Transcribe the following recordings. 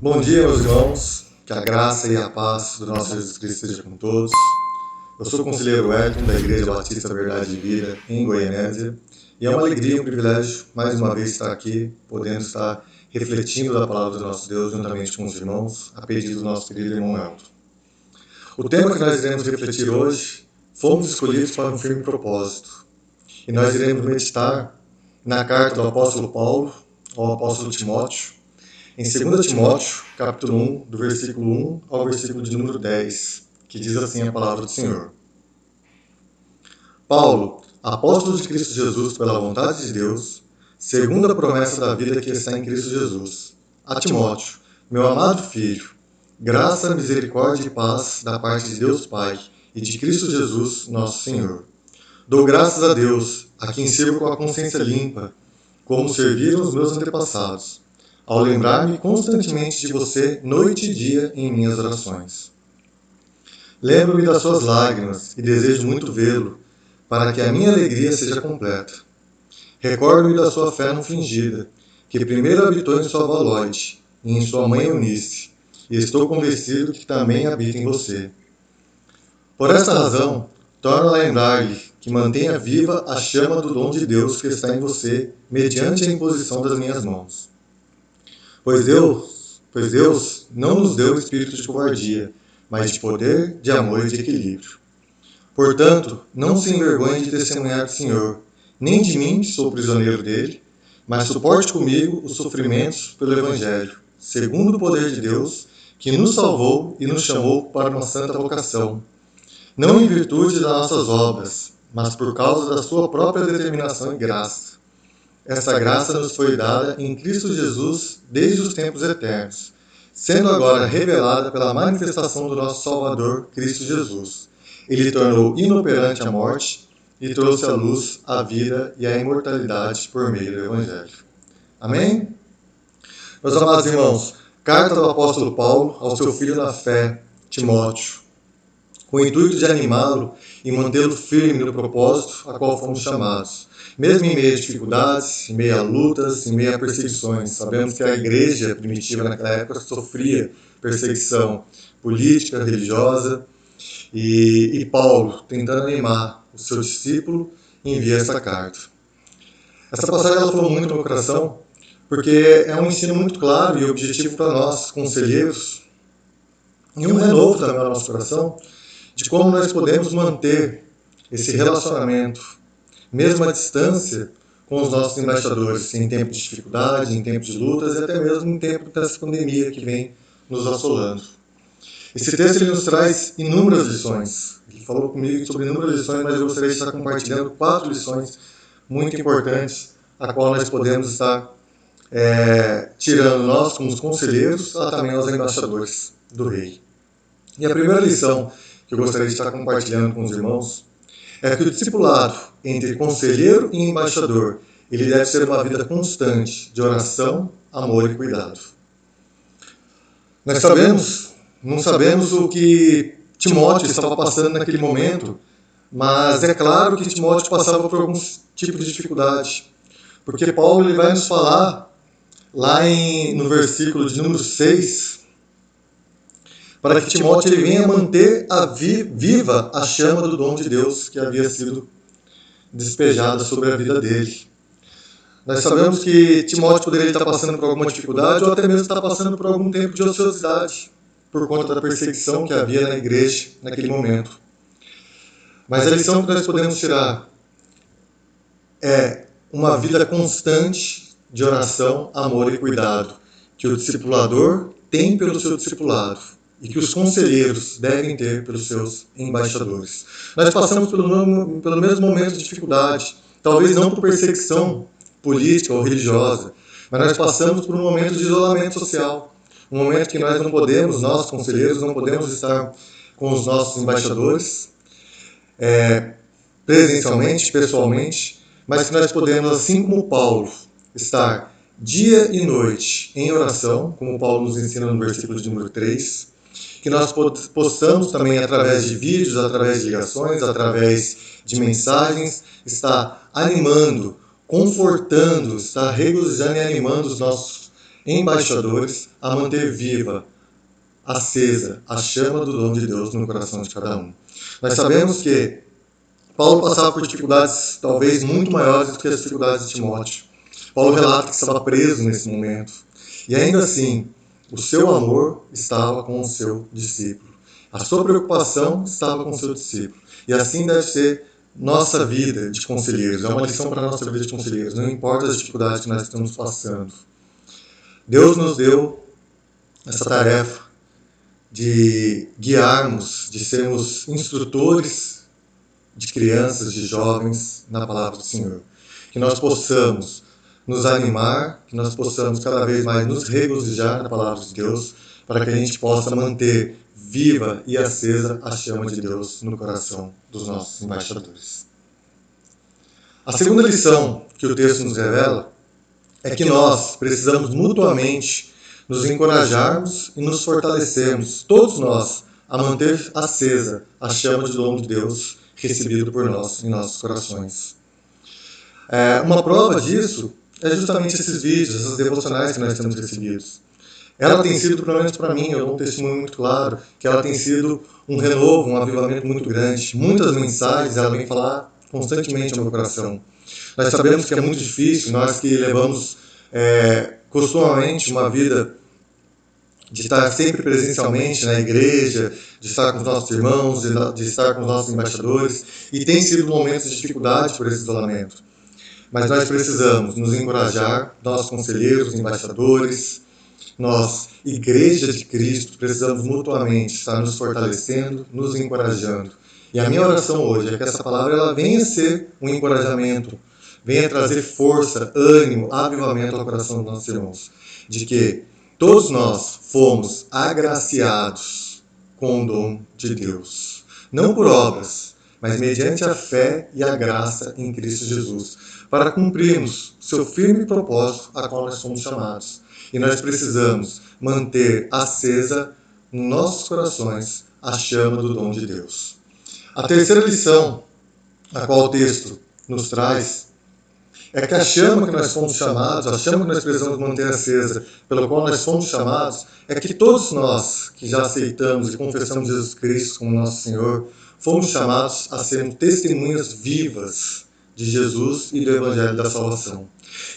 Bom dia, meus irmãos, que a graça e a paz do nosso Jesus Cristo esteja com todos. Eu sou o conselheiro Wellington, da Igreja Batista Verdade e Vida, em Goianésia, e é uma alegria e um privilégio, mais uma vez, estar aqui, podendo estar refletindo da palavra do nosso Deus, juntamente com os irmãos, a pedido do nosso querido irmão Wellington. O tema que nós iremos refletir hoje, fomos escolhidos para um firme propósito, e nós iremos meditar na carta do apóstolo Paulo ao apóstolo Timóteo, em 2 Timóteo, capítulo 1, do versículo 1 ao versículo de número 10, que diz assim a palavra do Senhor. Paulo, apóstolo de Cristo Jesus pela vontade de Deus, segundo a promessa da vida que está em Cristo Jesus, a Timóteo, meu amado filho, graça, misericórdia e paz da parte de Deus Pai e de Cristo Jesus, nosso Senhor. Dou graças a Deus, a quem sirvo com a consciência limpa, como serviram os meus antepassados, ao lembrar-me constantemente de você, noite e dia, em minhas orações. Lembro-me das suas lágrimas e desejo muito vê-lo, para que a minha alegria seja completa. Recordo-me da sua fé não fingida, que primeiro habitou em sua avó Loide e em sua mãe Eunice, e estou convencido que também habita em você. Por esta razão, torno a lembrar-lhe que mantenha viva a chama do dom de Deus que está em você, mediante a imposição das minhas mãos. Pois Deus não nos deu espírito de covardia, mas de poder, de amor e de equilíbrio. Portanto, não se envergonhe de testemunhar do Senhor, nem de mim, que sou prisioneiro dele, mas suporte comigo os sofrimentos pelo Evangelho, segundo o poder de Deus, que nos salvou e nos chamou para uma santa vocação, não em virtude das nossas obras, mas por causa da sua própria determinação e graça. Esta graça nos foi dada em Cristo Jesus desde os tempos eternos, sendo agora revelada pela manifestação do nosso Salvador, Cristo Jesus. Ele tornou inoperante a morte e trouxe à luz a vida e a imortalidade por meio do Evangelho. Amém? Meus amados irmãos, carta do apóstolo Paulo ao seu filho na fé, Timóteo, com o intuito de animá-lo e mantê-lo firme no propósito a qual fomos chamados, mesmo em meio a dificuldades, em meio a lutas, em meio a perseguições. Sabemos que a igreja primitiva naquela época sofria perseguição política, religiosa, e Paulo, tentando animar o seu discípulo, envia essa carta. Essa passagem ela falou muito no meu coração, porque é um ensino muito claro e objetivo para nós, conselheiros, e um renovo também no nosso coração, de como nós podemos manter esse relacionamento, mesmo à distância, com os nossos embaixadores, em tempo de dificuldade, em tempo de lutas e até mesmo em tempo dessa pandemia que vem nos assolando. Esse texto ele nos traz inúmeras lições. Ele falou comigo sobre inúmeras lições, mas eu gostaria de estar compartilhando 4 lições muito importantes, a qual nós podemos estar tirando nós como os conselheiros, também aos embaixadores do rei. E a primeira lição que eu gostaria de estar compartilhando com os irmãos é que o discipulado entre conselheiro e embaixador, ele deve ser uma vida constante de oração, amor e cuidado. Nós não sabemos o que Timóteo estava passando naquele momento, mas é claro que Timóteo passava por algum tipo de dificuldade, porque Paulo ele vai nos falar lá no versículo de número 6, para que Timóteo ele venha manter viva a chama do dom de Deus que havia sido despejada sobre a vida dele. Nós sabemos que Timóteo poderia estar passando por alguma dificuldade ou até mesmo estar passando por algum tempo de ociosidade por conta da perseguição que havia na igreja naquele momento. Mas a lição que nós podemos tirar é uma vida constante de oração, amor e cuidado que o discipulador tem pelo seu discipulado e que os conselheiros devem ter pelos seus embaixadores. Nós passamos pelo mesmo momento de dificuldade, talvez não por perseguição política ou religiosa, mas nós passamos por um momento de isolamento social, um momento que nós não podemos, nós conselheiros, não podemos estar com os nossos embaixadores presencialmente, pessoalmente, mas que nós podemos, assim como Paulo, estar dia e noite em oração, como Paulo nos ensina no versículo de número 3, que nós possamos também, através de vídeos, através de ligações, através de mensagens, estar animando, confortando, estar regozijando e animando os nossos embaixadores, a manter viva, acesa, a chama do dom de Deus no coração de cada um. Nós sabemos que Paulo passava por dificuldades talvez muito maiores do que as dificuldades de Timóteo. Paulo relata que estava preso nesse momento. E ainda assim, o seu amor estava com o seu discípulo. A sua preocupação estava com o seu discípulo. E assim deve ser nossa vida de conselheiros. É uma lição para a nossa vida de conselheiros. Não importa as dificuldades que nós estamos passando. Deus nos deu essa tarefa de guiarmos, de sermos instrutores de crianças, de jovens na palavra do Senhor. Que nós possamos nos animar, que nós possamos cada vez mais nos regozijar na palavra de Deus, para que a gente possa manter viva e acesa a chama de Deus no coração dos nossos embaixadores. A segunda lição que o texto nos revela é que nós precisamos mutuamente nos encorajarmos e nos fortalecermos, todos nós, a manter acesa a chama de dom de Deus recebido por nós em nossos corações. Uma prova disso é justamente esses vídeos, essas devocionais que nós temos recebidos. Ela tem sido, pelo menos para mim, eu dou um testemunho muito claro, que ela tem sido um renovo, um avivamento muito grande. Muitas mensagens ela vem falar constantemente ao meu coração. Nós sabemos que é muito difícil, nós que levamos costumamente uma vida de estar sempre presencialmente na igreja, de estar com os nossos irmãos, de estar com os nossos embaixadores, e tem sido momentos de dificuldade por esse isolamento. Mas nós precisamos nos encorajar, nós conselheiros, embaixadores, nós, Igreja de Cristo, precisamos mutuamente estar nos fortalecendo, nos encorajando. E a minha oração hoje é que essa palavra ela venha ser um encorajamento, venha trazer força, ânimo, avivamento ao coração dos nossos irmãos, de que todos nós fomos agraciados com o dom de Deus. Não por obras, mas mediante a fé e a graça em Cristo Jesus, para cumprirmos seu firme propósito a qual nós somos chamados. E nós precisamos manter acesa nos nossos corações a chama do dom de Deus. A terceira lição, a qual o texto nos traz, é que a chama que nós fomos chamados, a chama que nós precisamos manter acesa, pela qual nós fomos chamados, é que todos nós que já aceitamos e confessamos Jesus Cristo como nosso Senhor, fomos chamados a sermos testemunhas vivas de Jesus e do Evangelho da Salvação.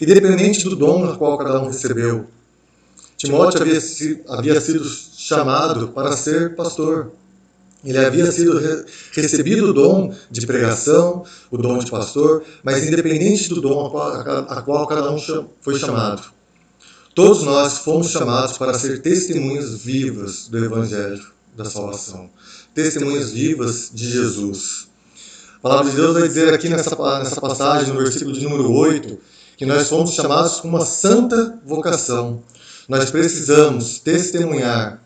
Independente do dom no qual cada um recebeu, Timóteo havia sido chamado para ser pastor. Ele havia recebido o dom de pregação, o dom de pastor, mas independente do dom a qual cada um foi chamado. Todos nós fomos chamados para ser testemunhas vivas do Evangelho da Salvação. Testemunhas vivas de Jesus. A palavra de Deus vai dizer aqui nessa passagem, no versículo de número 8, que nós fomos chamados com uma santa vocação. Nós precisamos testemunhar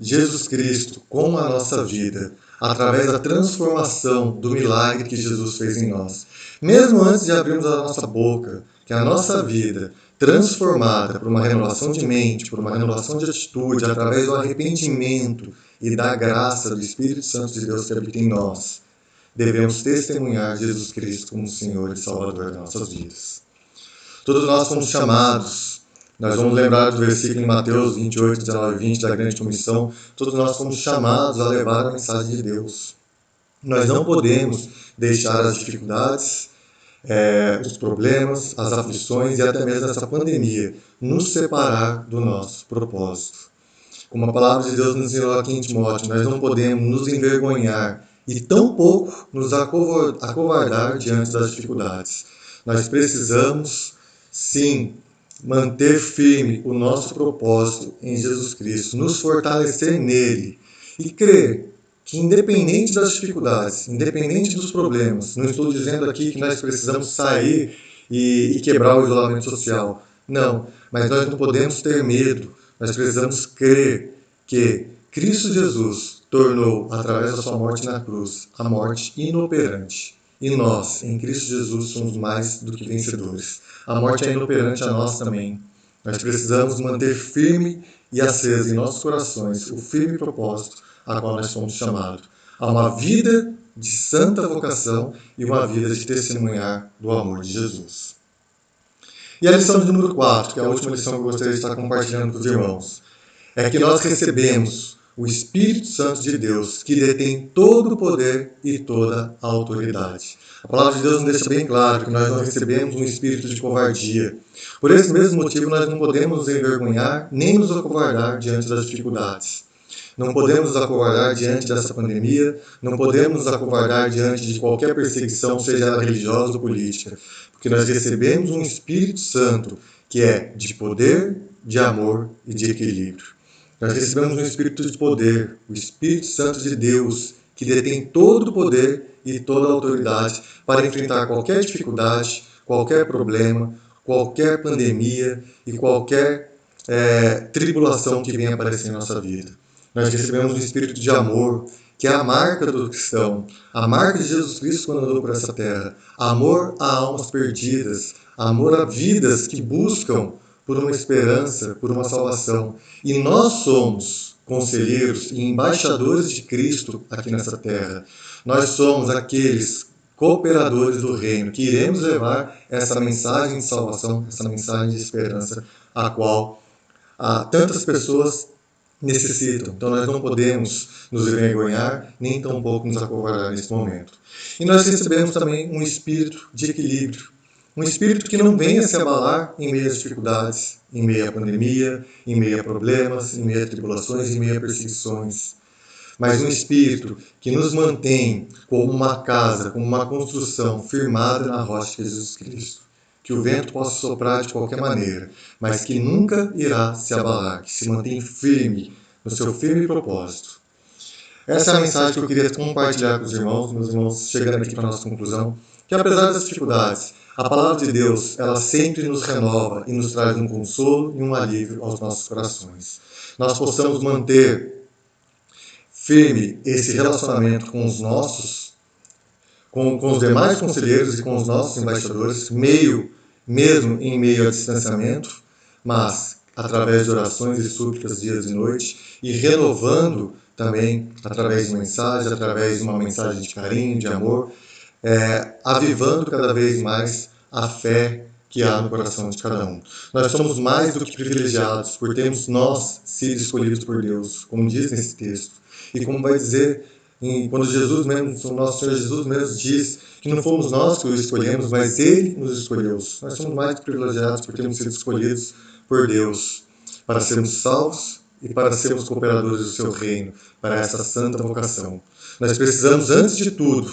Jesus Cristo com a nossa vida, através da transformação do milagre que Jesus fez em nós. Mesmo antes de abrirmos a nossa boca, que a nossa vida, transformada por uma renovação de mente, por uma renovação de atitude, através do arrependimento e da graça do Espírito Santo de Deus que habita em nós, devemos testemunhar Jesus Cristo como Senhor e Salvador das nossas vidas. Todos nós somos chamados. Nós vamos lembrar do versículo em Mateus 28, 19 e 20, da grande comissão. Todos nós fomos chamados a levar a mensagem de Deus. Nós não podemos deixar as dificuldades, os problemas, as aflições e até mesmo essa pandemia nos separar do nosso propósito. Como a palavra de Deus nos ensinou aqui em Timóteo, nós não podemos nos envergonhar e tampouco nos acovardar diante das dificuldades. Nós precisamos, sim, manter firme o nosso propósito em Jesus Cristo, nos fortalecer nele e crer que independente das dificuldades, independente dos problemas, não estou dizendo aqui que nós precisamos sair e quebrar o isolamento social, não, mas nós não podemos ter medo, nós precisamos crer que Cristo Jesus tornou, através da sua morte na cruz, a morte inoperante. E nós, em Cristo Jesus, somos mais do que vencedores. A morte é inoperante a nós também. Nós precisamos manter firme e acesa em nossos corações o firme propósito a qual nós somos chamados. A uma vida de santa vocação e uma vida de testemunhar do amor de Jesus. E a lição de número 4, que é a última lição que eu gostaria de estar compartilhando com os irmãos, é que nós recebemos o Espírito Santo de Deus, que detém todo o poder e toda a autoridade. A palavra de Deus nos deixa bem claro que nós não recebemos um espírito de covardia. Por esse mesmo motivo, nós não podemos nos envergonhar nem nos acovardar diante das dificuldades. Não podemos nos acovardar diante dessa pandemia, não podemos nos acovardar diante de qualquer perseguição, seja ela religiosa ou política, porque nós recebemos um Espírito Santo que é de poder, de amor e de equilíbrio. Nós recebemos um Espírito de poder, o Espírito Santo de Deus, que detém todo o poder e toda a autoridade para enfrentar qualquer dificuldade, qualquer problema, qualquer pandemia e qualquer tribulação que venha aparecer em nossa vida. Nós recebemos um Espírito de amor, que é a marca do cristão, a marca de Jesus Cristo quando andou por essa terra. Amor a almas perdidas, amor a vidas que buscam por uma esperança, por uma salvação. E nós somos conselheiros e embaixadores de Cristo aqui nessa terra. Nós somos aqueles cooperadores do reino que iremos levar essa mensagem de salvação, essa mensagem de esperança, a qual tantas pessoas necessitam. Então nós não podemos nos envergonhar, nem tampouco nos acovardar nesse momento. E nós recebemos também um espírito de equilíbrio. Um espírito que não venha se abalar em meio às dificuldades, em meio à pandemia, em meio a problemas, em meio a tribulações, em meio a perseguições. Mas um espírito que nos mantém como uma casa, como uma construção firmada na rocha que é Jesus Cristo. Que o vento possa soprar de qualquer maneira, mas que nunca irá se abalar, que se mantém firme no seu firme propósito. Essa é a mensagem que eu queria compartilhar com os irmãos, meus irmãos, chegando aqui para a nossa conclusão, que apesar das dificuldades, a palavra de Deus, ela sempre nos renova e nos traz um consolo e um alívio aos nossos corações. Nós possamos manter firme esse relacionamento com os nossos, com os demais conselheiros e com os nossos embaixadores, mesmo em meio a distanciamento, mas através de orações e súplicas dias e noite, e renovando também através de mensagem, através de uma mensagem de carinho, de amor, avivando cada vez mais a fé que há no coração de cada um. Nós somos mais do que privilegiados por termos nós sido escolhidos por Deus, como diz nesse texto. E como vai dizer, quando Jesus mesmo, o nosso Senhor Jesus mesmo diz que não fomos nós que o escolhemos, mas Ele nos escolheu. Nós somos mais do que privilegiados por termos sido escolhidos por Deus para sermos salvos e para sermos cooperadores do seu reino, para essa santa vocação. Nós precisamos, antes de tudo,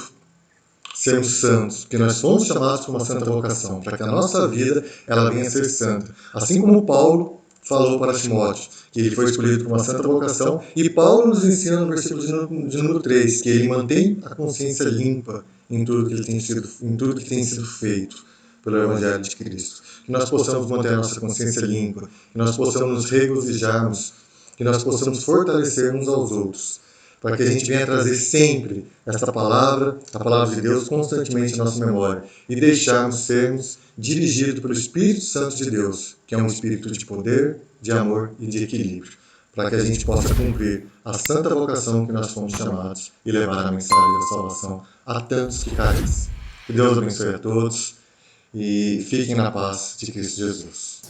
sermos santos, porque nós fomos chamados para uma santa vocação, para que a nossa vida ela venha a ser santa. Assim como Paulo falou para Timóteo, que ele foi escolhido para uma santa vocação, e Paulo nos ensina no versículo de número 3, que ele mantém a consciência limpa em tudo que tem sido feito pelo Evangelho de Cristo. Que nós possamos manter a nossa consciência limpa, que nós possamos nos regozijarmos, que nós possamos fortalecer uns aos outros, para que a gente venha trazer sempre essa palavra, a palavra de Deus, constantemente na nossa memória e deixarmos sermos dirigidos pelo Espírito Santo de Deus, que é um espírito de poder, de amor e de equilíbrio, para que a gente possa cumprir a santa vocação que nós fomos chamados e levar a mensagem da salvação a tantos que carecem. Que Deus abençoe a todos e fiquem na paz de Cristo Jesus.